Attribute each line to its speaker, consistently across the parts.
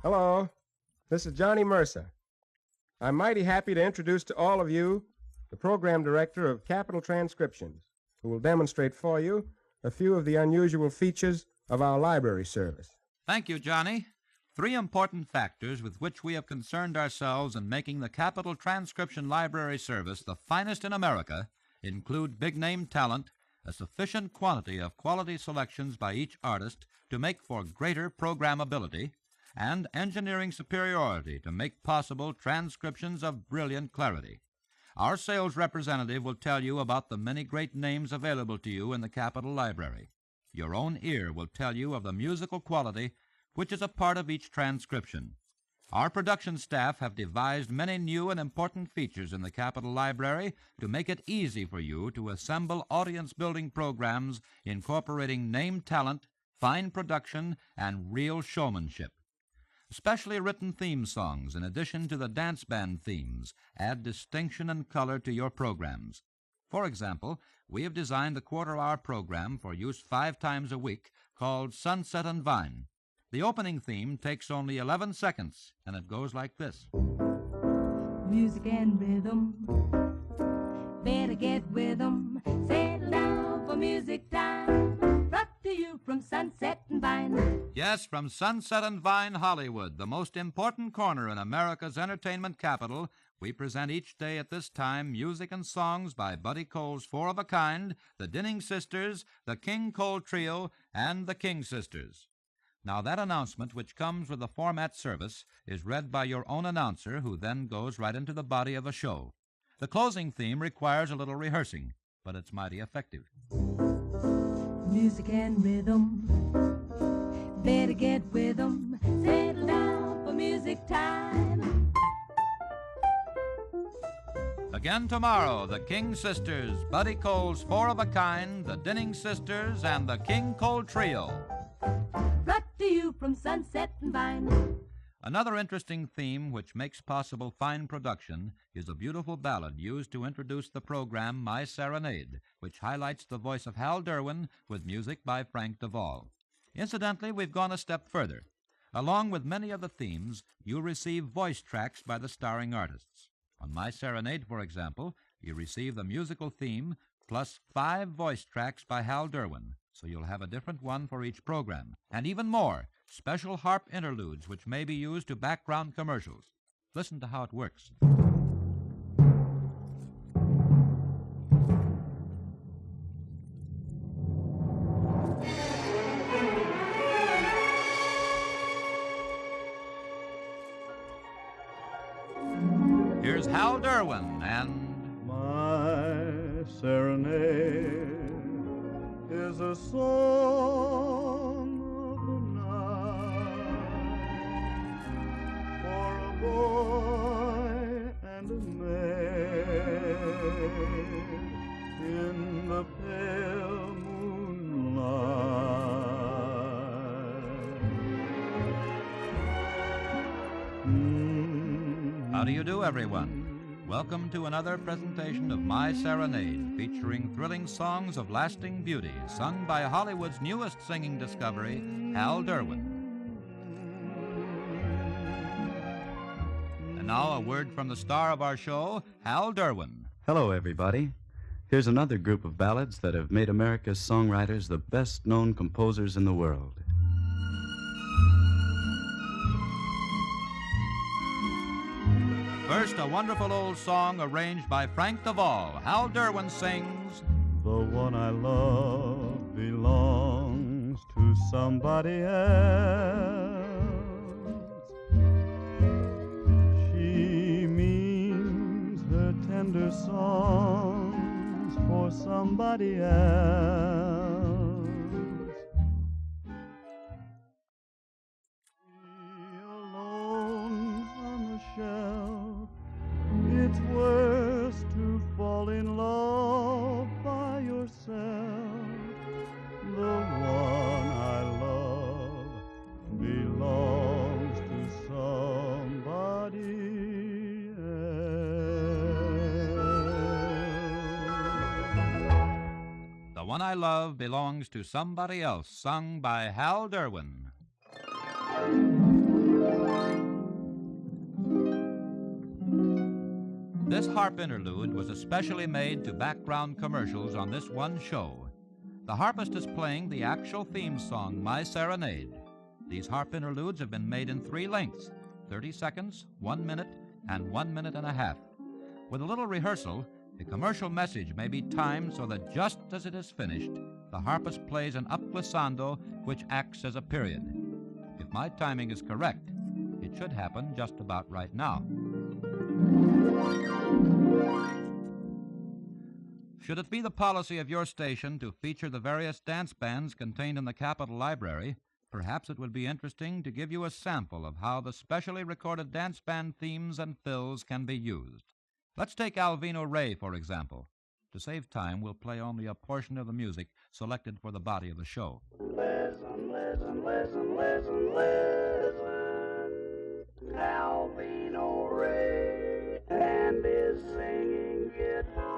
Speaker 1: Hello, this is Johnny Mercer. I'm mighty happy to introduce to all of you the program director of Capital Transcriptions, who will demonstrate for you a few of the unusual features of our library service.
Speaker 2: Thank you, Johnny. 3 important factors with which we have concerned ourselves in making the Capital Transcription Library Service the finest in America include big-name talent, a sufficient quantity of quality selections by each artist to make for greater programmability, and engineering superiority to make possible transcriptions of brilliant clarity. Our sales representative will tell you about the many great names available to you in the Capitol Library. Your own ear will tell you of the musical quality which is a part of each transcription. Our production staff have devised many new and important features in the Capitol Library to make it easy for you to assemble audience-building programs incorporating name talent, fine production, and real showmanship. Specially written theme songs, in addition to the dance band themes, add distinction and color to your programs. For example, we have designed a quarter-hour program for use 5 times a week called Sunset and Vine. The opening theme takes only 11 seconds, and it goes like this.
Speaker 3: Music and rhythm, better get with 'em. Settle down for music time. Brought to you from Sunset and Vine.
Speaker 2: Yes, from Sunset and Vine, Hollywood, the most important corner in America's entertainment capital, we present each day at this time music and songs by Buddy Cole's 4 of a Kind, the Dinning Sisters, the King Cole Trio, and the King Sisters. Now, that announcement, which comes with the format service, is read by your own announcer, who then goes right into the body of the show. The closing theme requires a little rehearsing, but it's mighty effective.
Speaker 3: Music and rhythm, better get with 'em. Settle down for music time.
Speaker 2: Again tomorrow, the King Sisters, Buddy Cole's 4 of a Kind, the Dinning Sisters, and the King Cole Trio.
Speaker 3: Brought to you from Sunset and Vine.
Speaker 2: Another interesting theme which makes possible fine production is a beautiful ballad used to introduce the program My Serenade, which highlights the voice of Hal Derwin with music by Frank Duvall. Incidentally, we've gone a step further. Along with many of the themes, you'll receive voice tracks by the starring artists. On My Serenade, for example, you receive the musical theme plus 5 voice tracks by Hal Derwin, so you'll have a different one for each program. And even more, special harp interludes which may be used to background commercials. Listen to how it works. Here's Hal Derwin and
Speaker 4: My Serenade is a song of the night for a boy and a maid in the pale moonlight.
Speaker 2: How do you do, everyone? Welcome to another presentation of My Serenade, featuring thrilling songs of lasting beauty, sung by Hollywood's newest singing discovery, Hal Derwin. And now a word from the star of our show, Hal Derwin.
Speaker 5: Hello, everybody. Here's another group of ballads that have made America's songwriters the best-known composers in the world.
Speaker 2: First, a wonderful old song arranged by Frank Duvall. Hal Derwin sings,
Speaker 4: The one I love belongs to somebody else. She means her tender songs for somebody else. Be alone on the shelf. It's worse to fall in love by yourself. The one I love belongs to somebody else.
Speaker 2: The One I Love Belongs to Somebody Else, sung by Hal Derwin. This harp interlude was especially made to background commercials on this one show. The harpist is playing the actual theme song, My Serenade. These harp interludes have been made in 3 lengths, 30 seconds, 1 minute, and 1 minute and a half. With a little rehearsal, the commercial message may be timed so that just as it is finished, the harpist plays an up glissando which acts as a period. If my timing is correct, it should happen just about right now. Should it be the policy of your station to feature the various dance bands contained in the Capitol Library, perhaps it would be interesting to give you a sample of how the specially recorded dance band themes and fills can be used. Let's take Alvino Ray, for example. To save time, we'll play only a portion of the music selected for the body of the show.
Speaker 4: Listen, listen, listen, listen, listen. Alvino Ray and his singing guitar.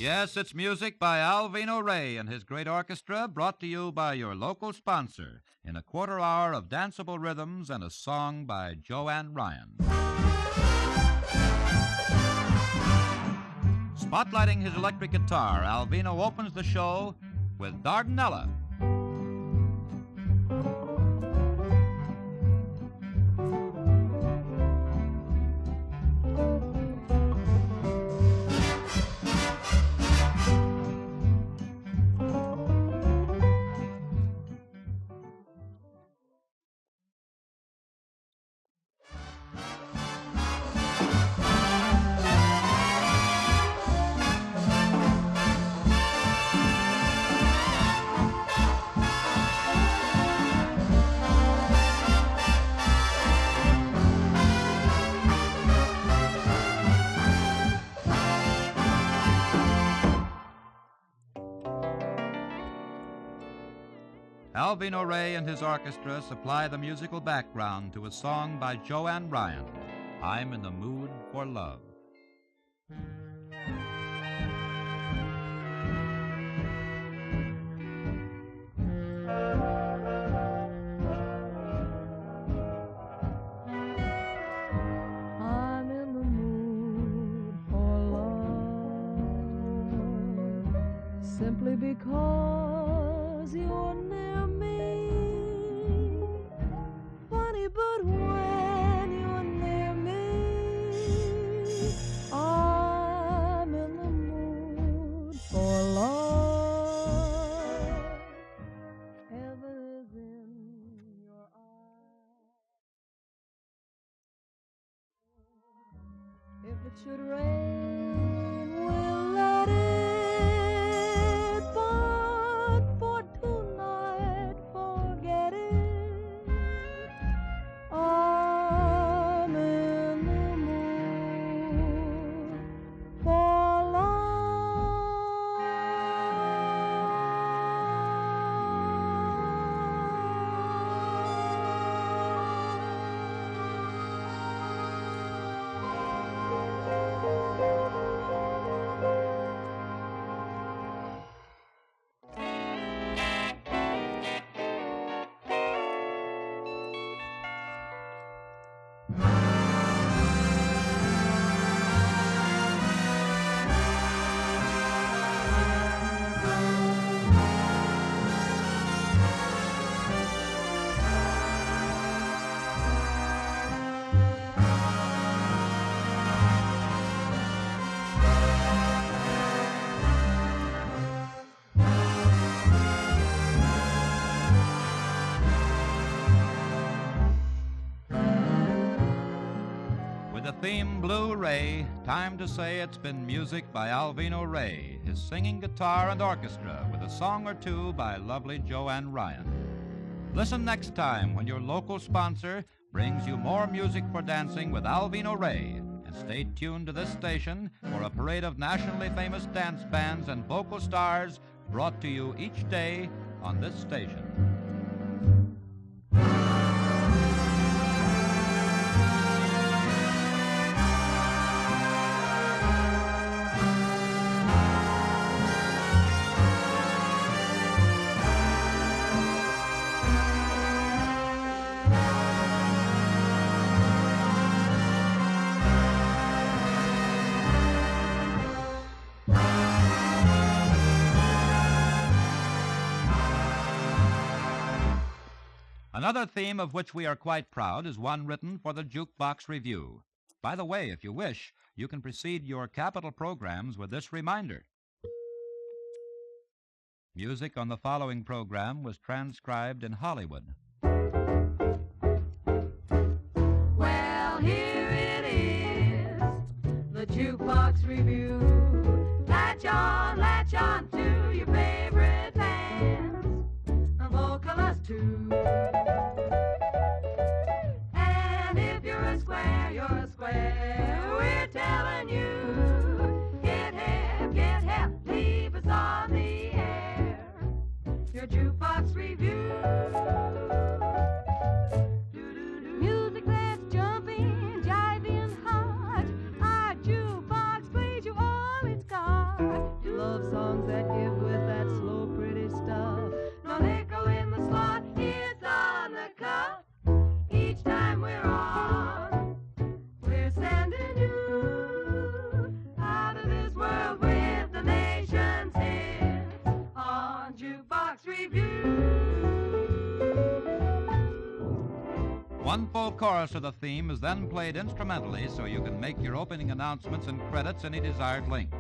Speaker 2: Yes, it's music by Alvino Ray and his great orchestra, brought to you by your local sponsor in a quarter hour of danceable rhythms and a song by Joanne Ryan. Spotlighting his electric guitar, Alvino opens the show with Dardanella. Alvino Ray and his orchestra supply the musical background to a song by Joanne Ryan, I'm in the Mood for Love.
Speaker 3: I'm in the mood for love, simply because you're near me. Funny, but when you're near me, I'm in the mood for love. Heaven is in your eyes. If it should rain, we'll let it, but for tonight, forget it. I'm in the mood for
Speaker 2: With the theme Blu-ray, time to say it's been music by Alvino Ray, his singing guitar and orchestra, with a song or two by lovely Joanne Ryan. Listen next time when your local sponsor brings you more music for dancing with Alvino Ray And stay tuned to this station for a parade of nationally famous dance bands and vocal stars brought to you each day on this station. Another theme of which we are quite proud is one written for the Jukebox Review. By the way, if you wish, you can precede your capital programs with this reminder. Music on the following program was transcribed in Hollywood.
Speaker 3: Well, here it is, the Jukebox Review. Latch on to your favorite bands, the vocalist too. And if you're a square, we're telling you, get help, leave us on the air. Your Jukebox Review. Music that's jumping, jiving hot. Our jukebox plays you all it's got. Love songs that give with that slow, pretty stuff. No nickel in the slot, it's on the cuff. Each time we're on, we're sending you out of this world with the nation's hits on Jukebox Review.
Speaker 2: One full chorus of the theme is then played instrumentally so you can make your opening announcements and credits any desired length.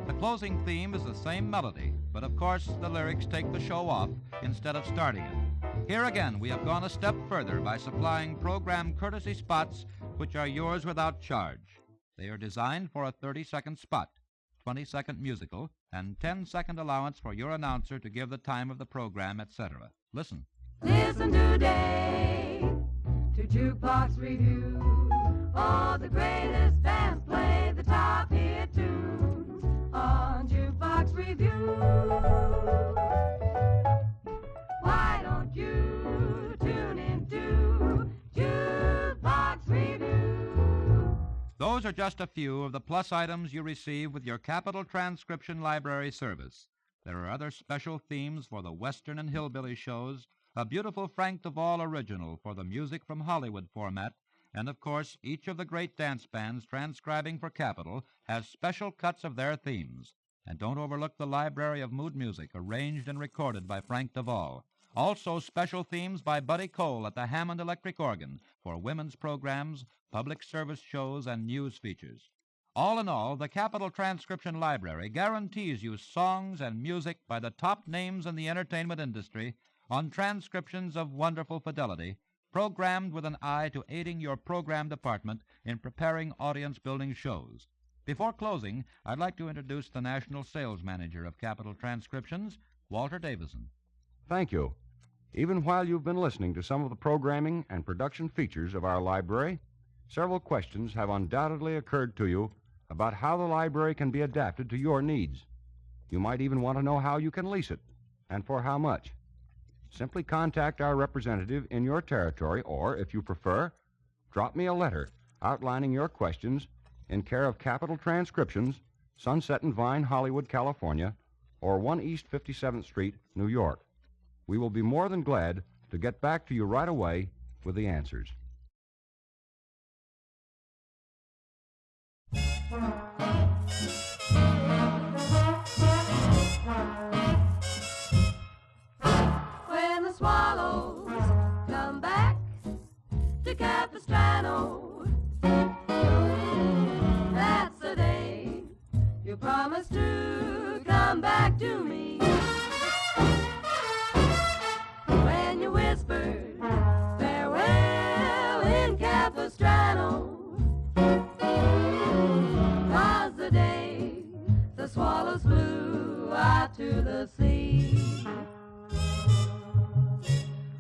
Speaker 2: The closing theme is the same melody, but of course the lyrics take the show off instead of starting it. Here again, we have gone a step further by supplying program courtesy spots which are yours without charge. They are designed for a 30-second spot, 20-second musical, and 10-second allowance for your announcer to give the time of the program, etc. Listen.
Speaker 3: Listen today to Jukebox Review. All the greatest bands play the top hit tunes on Jukebox Review. Why don't you tune into Jukebox Review?
Speaker 2: Those are just a few of the plus items you receive with your Capital Transcription Library service. There are other special themes for the Western and Hillbilly shows, a beautiful Frank DeVol original for the Music from Hollywood format, and of course, each of the great dance bands transcribing for Capital has special cuts of their themes. And don't overlook the library of mood music arranged and recorded by Frank DeVol. Also, special themes by Buddy Cole at the Hammond Electric Organ for women's programs, public service shows, and news features. All in all, the Capital Transcription Library guarantees you songs and music by the top names in the entertainment industry on transcriptions of wonderful fidelity, programmed with an eye to aiding your program department in preparing audience-building shows. Before closing, I'd like to introduce the National Sales Manager of Capital Transcriptions, Walter Davison.
Speaker 6: Thank you. Even while you've been listening to some of the programming and production features of our library, several questions have undoubtedly occurred to you about how the library can be adapted to your needs. You might even want to know how you can lease it, and for how much. Simply contact our representative in your territory, or, if you prefer, drop me a letter outlining your questions in care of Capital Transcriptions, Sunset and Vine, Hollywood, California, or 1 East 57th Street, New York. We will be more than glad to get back to you right away with the answers.
Speaker 3: When the swallows come back to Capistrano, that's the day you promise to come back to me. When you whispered farewell in Capistrano, 'twas the day the swallows flew out to the sea.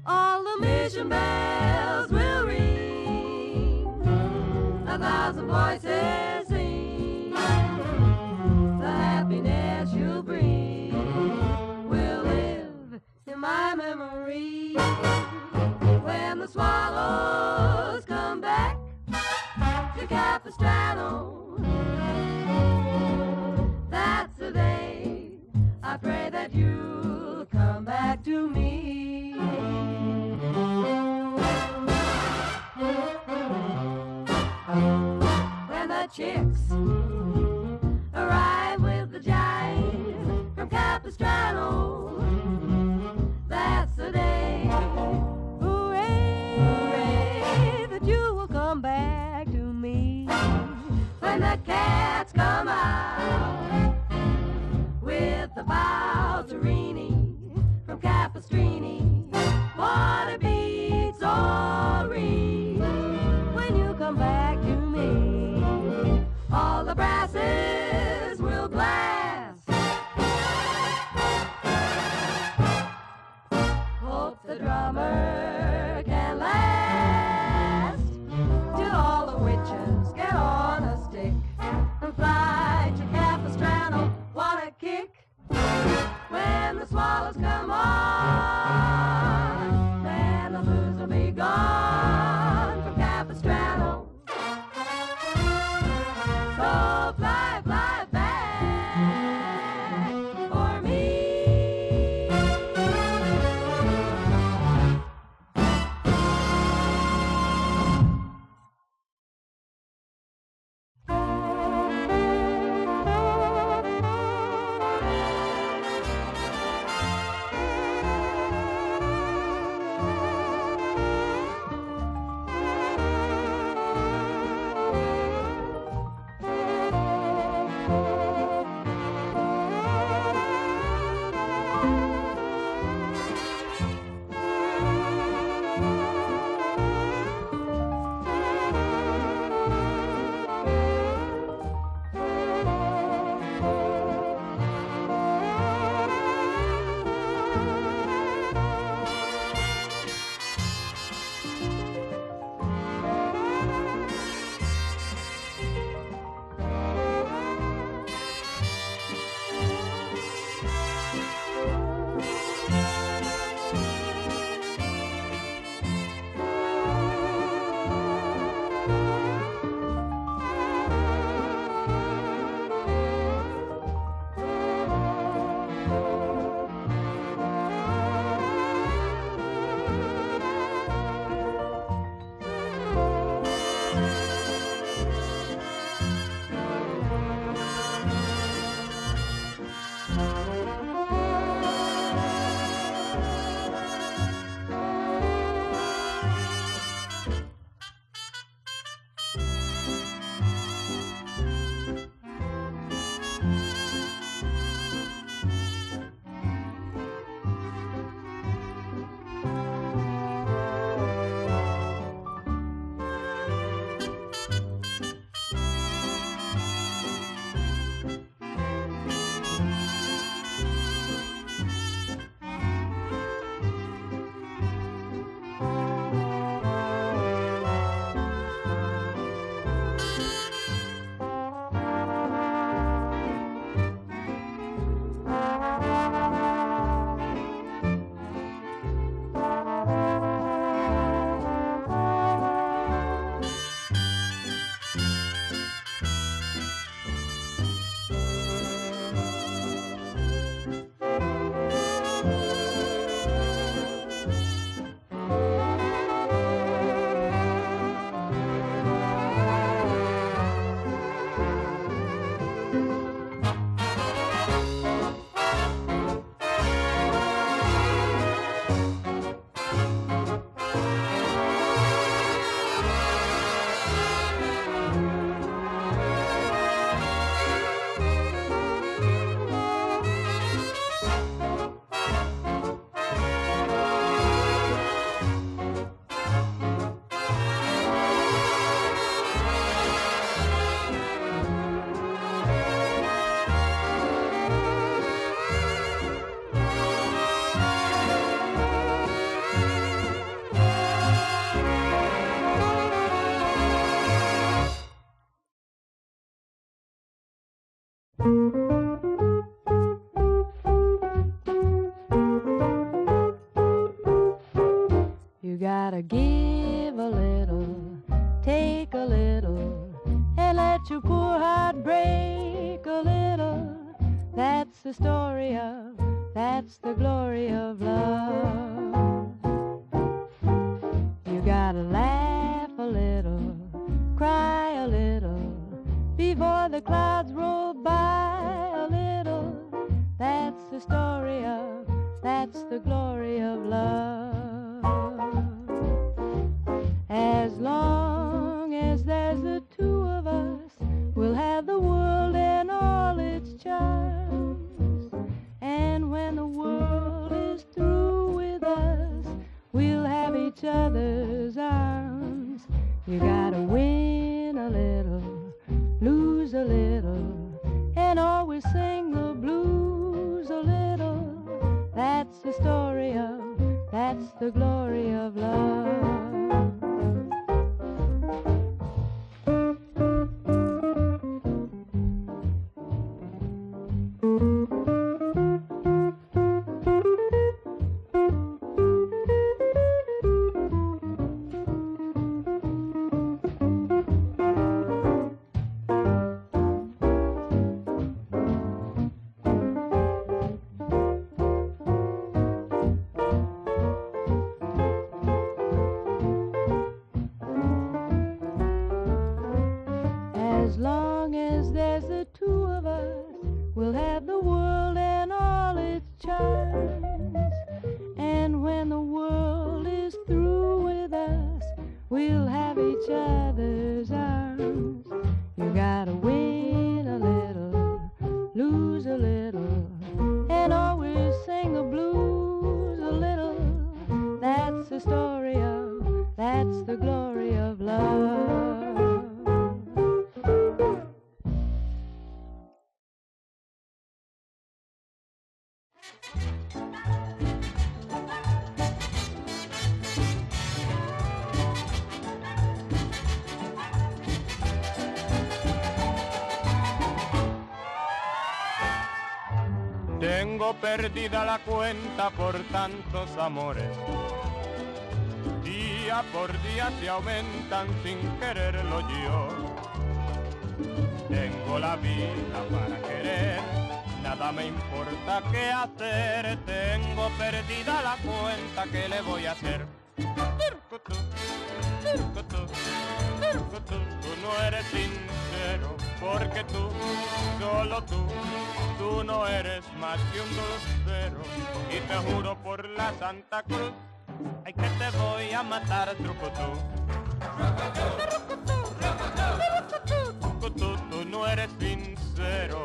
Speaker 3: All the mission bells will ring, 1,000 voices sing. The happiness you bring will live in my memory. When the swallows come back to Capistrano, that's the day I pray that you'll come back to me. When the chicks arrive with the jive from Capistrano, that's the day, hooray, hooray, that you will come back to me. When the cats come out with the Balzerini from Capistrini, water beats all ring. When you come back to me, all the brasses will blast. Hope the drummer can last till all the witches get on a stick and fly to Capistrano. Wanna kick when the swallows come on? gotta give a little, take a little, and let your poor heart break a little. That's the story of, that's the glory of love. You gotta laugh a little, cry a little, before the clouds roll by a little. That's the story of, that's the glory of love. As long as there's the two of us, we'll have the world and all its charms. And when the world is through with us, we'll have each other's arms. You gotta win a little, lose a little, and always sing the blues a little. That's the story of, that's the glory of love. As long as there's the two of us, we'll have the world and all its charms. And when the world is through with us, we'll have each other's arms. You gotta win a little, lose a little, and always sing the blues a little. That's the story of, that's the glory of love.
Speaker 4: Tengo perdida la cuenta por tantos amores. Día por día se aumentan sin quererlo yo. Tengo la vida para querer, nada me importa qué hacer. Tengo perdida la cuenta, ¿qué le voy a hacer? Tú no eres sincero, porque tú, solo tú no eres más que un dulcero. Y te juro por la Santa Cruz, ay, que te voy a matar, trucutú. Tú no eres sincero,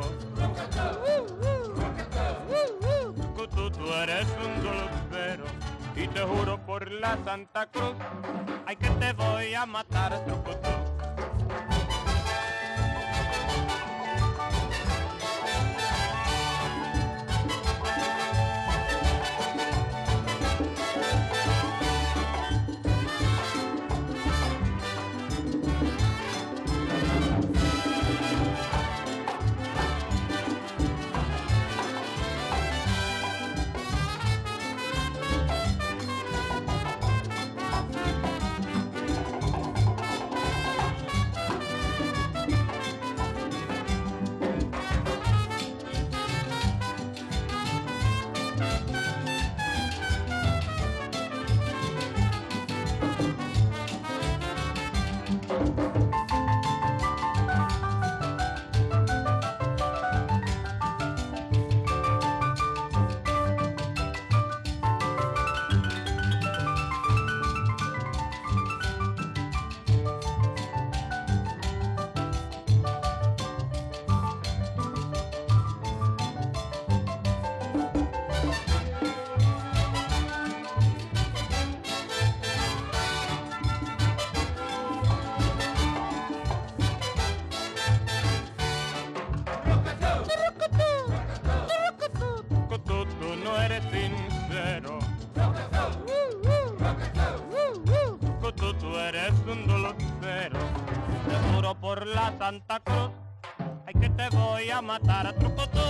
Speaker 4: tú eres un dulcero. Y te juro por la Santa Cruz, ay, que te voy a matar, trucutú. Por la Santa Cruz, ay, que te voy a matar a trucutú.